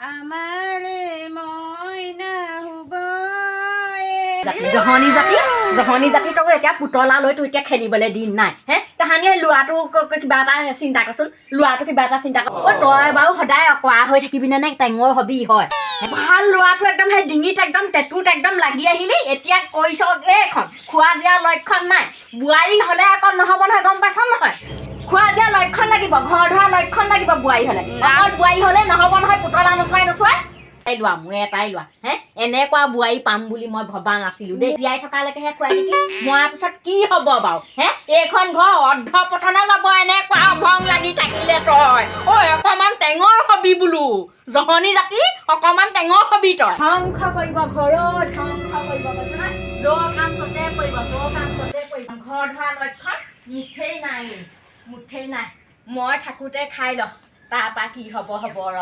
আমারে ময়না হুবয়ে জহনী জাতি তক এতিয়া পুতলা লৈ তুই এতিয়া খেলিবলৈ দিন নাই হে তাহানি ল'ৰাটো কিবা এটা চিন্তা কৰচোন ল'ৰাটো কিবা এটা চিন্তা কৰ তই বাৰু সদায় অকৰা হৈ থাকিবি নে টেঙৰ হবি হয় ভাল ল'ৰাটো একদম সেই ডিঙিত একদম টেটুত একদম লাগি আহিলি এতিয়া কৈছ এইখন খোৱা দিয়া লক্ষণ নাই বোৱাৰী হ'লে আকৌ নহ'ব নহয় গম পাইছ নহয় খোৱা দিয়া লক্ষণ লাগিব ঘৰ ধৰা লক্ষণ লাগিব বোৱাৰী হ'লে অকল বোৱাৰী হ'লে নহ'ব নহয় পুতলা নচুৱাই এই লোৱা মই এটাই লোৱা হে এনেকুৱা বোৱাৰী পাম বুলি মই ভবা নাছিলো দেই জীয়াই থকালৈকেহে খুৱাই নেকি মৰাৰ পিছত কি হ'ব বাৰু হে এইখন ঘৰ অৰ্ধপতনে যাব এনেকুৱা অভং লাগি থাকিলে তই ঐ অকণমান টেঙৰ হবি বোলো জহনী জাতি অকণমান টেঙৰ হবি তই ধ্বংস কৰিব ঘৰত ধ্বংস কৰিব কাম চতে কৰিব ঘৰ ধৰা লক্ষণ মুঠেই নাই মই থাকোঁতে খাই ল তাৰপৰা কি হ'ব ৰ